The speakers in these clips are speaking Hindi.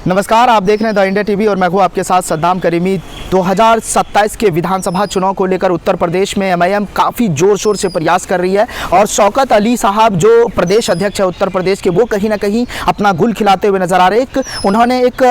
नमस्कार, आप देख रहे हैं द इंडिया टीवी और मैं हूं आपके साथ सद्दाम करीमी। 2027 के विधानसभा चुनाव को लेकर उत्तर प्रदेश में एमआईएम काफ़ी ज़ोर शोर से प्रयास कर रही है और शौकत अली साहब जो प्रदेश अध्यक्ष है उत्तर प्रदेश के, वो कहीं ना कहीं अपना गुल खिलाते हुए नजर आ रहे। उन्होंने एक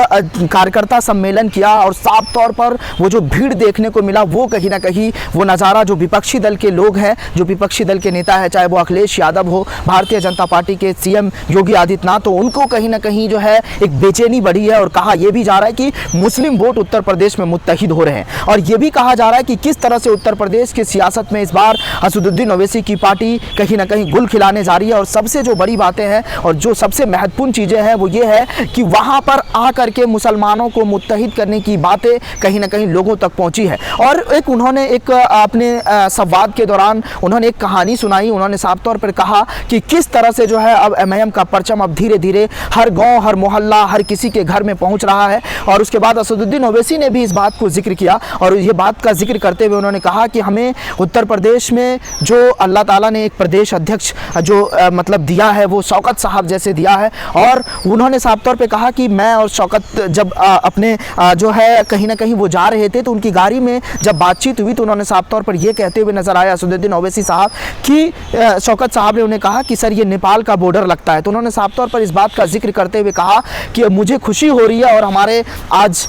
कार्यकर्ता सम्मेलन किया और साफ तौर पर वो जो भीड़ देखने को मिला वो कहीं ना कहीं वो नज़ारा जो विपक्षी दल के लोग हैं, जो विपक्षी दल के नेता है, चाहे वो अखिलेश यादव हो, भारतीय जनता पार्टी के सीएम योगी आदित्यनाथ, तो उनको कहीं ना कहीं जो है एक बेचैनी बढ़ी है और कहा यह भी जा रहा है कि मुस्लिम वोट उत्तर प्रदेश में मुत्तहिद हो रहे हैं। और यह भी कहा जा रहा है कि किस तरह से उत्तर प्रदेश की सियासत में इस बार असदुद्दीन ओवैसी की पार्टी कहीं ना कहीं गुल खिलाने जा रही है। और सबसे जो बड़ी बातें हैं और जो सबसे महत्वपूर्ण चीज़ें हैं वो ये है कि वहाँ पर आकर के मुसलमानों को मुत्तहिद करने की बातें कहीं ना कहीं लोगों तक पहुँची है। और एक उन्होंने एक अपने संवाद के दौरान उन्होंने एक कहानी सुनाई। उन्होंने साफ तौर पर कहा कि किस तरह से जो है अब एमआईएम का परचम अब धीरे धीरे हर गाँव, हर मोहल्ला, हर किसी के घर में पहुंच रहा है। और उसके बाद असदुद्दीन ओवैसी ने भी इस बात को जिक्र किया और ये बात का जिक्र करते हुए उन्होंने कहा कि हमें उत्तर प्रदेश में जो अल्लाह ताला ने एक प्रदेश अध्यक्ष जो मतलब दिया है वो शौकत साहब जैसे दिया है। और उन्होंने साफ तौर पे कहा कि मैं और शौकत जब अपने जो है कहीं ना कहीं वो जा रहे थे तो उनकी गाड़ी में जब बातचीत हुई तो उन्होंने साफ तौर पर ये कहते हुए नजर आया असदुद्दीन ओवैसी साहब कि शौकत साहब ने उन्हें कहा कि सर ये नेपाल का बॉर्डर लगता है। तो उन्होंने साफ तौर पर इस बात का जिक्र करते हुए कहा कि मुझे खुशी हो रही है और हमारे आज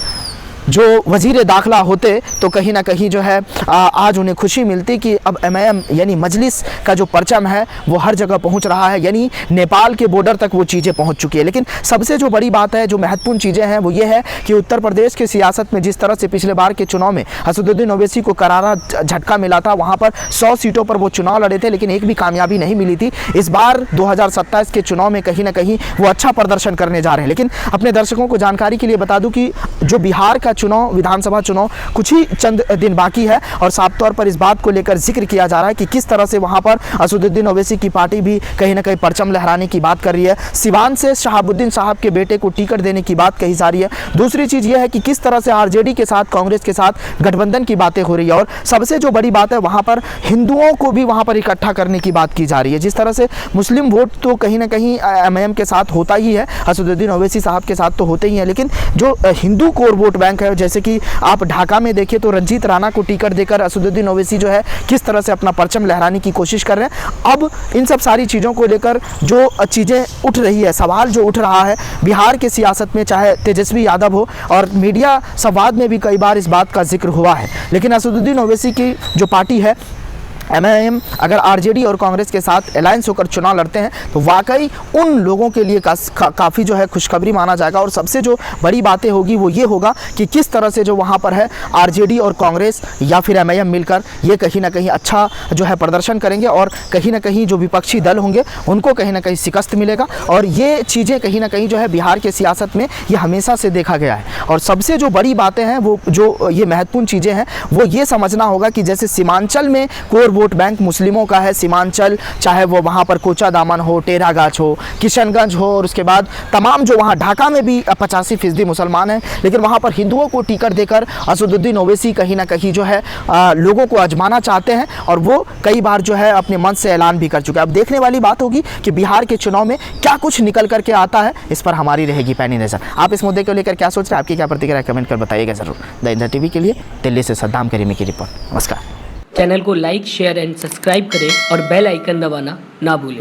जो वज़ीर दाखिला होते तो कहीं ना कहीं जो है आज उन्हें खुशी मिलती कि अब एमआईएम यानी मजलिस का जो परचम है वो हर जगह पहुंच रहा है, यानी नेपाल के बॉर्डर तक वो चीज़ें पहुंच चुकी है। लेकिन सबसे जो बड़ी बात है, जो महत्वपूर्ण चीज़ें हैं वो ये है कि उत्तर प्रदेश की सियासत में जिस तरह से पिछले बार के चुनाव में असदुद्दीन ओवैसी को करारा झटका मिला था, वहाँ पर 100 सीटों पर वो चुनाव लड़े थे लेकिन एक भी कामयाबी नहीं मिली थी। इस बार 2027 के चुनाव में कहीं ना कहीं वो अच्छा प्रदर्शन करने जा रहे हैं। लेकिन अपने दर्शकों को जानकारी के लिए बता दूं कि जो बिहार का चुनाव, विधानसभा चुनाव कुछ ही चंद दिन बाकी है और साफ तौर पर इस बात को लेकर जिक्र किया जा रहा है कि किस तरह से वहां पर असदुद्दीन ओवैसी की पार्टी भी कहीं ना कहीं परचम लहराने की बात कर रही है। सिवान से शहाबुद्दीन साहब के बेटे को टिकट देने की बात कही जा रही है। दूसरी चीज यह है कि किस तरह से आरजेडी के साथ, कांग्रेस के साथ गठबंधन की बातें हो रही है। और सबसे जो बड़ी बात है वहां पर हिंदुओं को भी वहां पर इकट्ठा करने की बात की जा रही है। जिस तरह से मुस्लिम वोट तो कहीं ना कहीं एमआईएम के साथ होता ही है, असदुद्दीन ओवैसी साहब के साथ तो होते ही है, लेकिन जो हिंदू कोर वोट बैंक है, जैसे कि आप ढाका में देखिए तो रंजीत राणा को टिकट देकर असदुद्दीन ओवैसी जो है किस तरह से अपना परचम लहराने की कोशिश कर रहे हैं। अब इन सब सारी चीज़ों को लेकर जो चीज़ें उठ रही है, सवाल जो उठ रहा है बिहार के सियासत में, चाहे तेजस्वी यादव हो और मीडिया संवाद में भी कई बार इस बात का जिक्र हुआ है, लेकिन असदुद्दीन ओवैसी की जो पार्टी है एमआईएम अगर आरजेडी और कांग्रेस के साथ अलायंस होकर चुनाव लड़ते हैं तो वाकई उन लोगों के लिए काफ़ी जो है खुशखबरी माना जाएगा। और सबसे जो बड़ी बातें होगी वो ये होगा कि किस तरह से जो वहाँ पर है आरजेडी और कांग्रेस या फिर एमआईएम मिलकर ये कहीं ना कहीं अच्छा जो है प्रदर्शन करेंगे और कहीं ना कहीं जो विपक्षी दल होंगे उनको कहीं ना कहीं शिकस्त मिलेगा। और ये चीज़ें कहीं ना कहीं जो है बिहार के सियासत में ये हमेशा से देखा गया है। और सबसे जो बड़ी बातें हैं वो जो ये महत्वपूर्ण चीज़ें हैं वो ये समझना होगा कि जैसे सीमांचल में कोर वोट बैंक मुस्लिमों का है, सीमांचल चाहे वो वहाँ पर कोचा दामन हो, टेरागाछ हो, किशनगंज हो, और उसके बाद तमाम जो वहाँ ढाका में भी 85% मुसलमान हैं, लेकिन वहाँ पर हिंदुओं को टिकट देकर असदुद्दीन ओवैसी कहीं ना कहीं जो है लोगों को आजमाना चाहते हैं और वो कई बार जो है अपने मन से ऐलान भी कर चुके हैं। अब देखने वाली बात होगी कि बिहार के चुनाव में क्या कुछ निकल करके आता है, इस पर हमारी रहेगी पैनी नजर। आप इस मुद्दे को लेकर क्या सोच रहे हैं, आपकी क्या प्रतिक्रिया कमेंट कर बताइएगा जरूर। द इंडिया टीवी के लिए दिल्ली से सद्दाम करीमी की रिपोर्ट। नमस्कार। चैनल को लाइक, शेयर एंड सब्सक्राइब करें और बेल आइकन दबाना ना भूलें।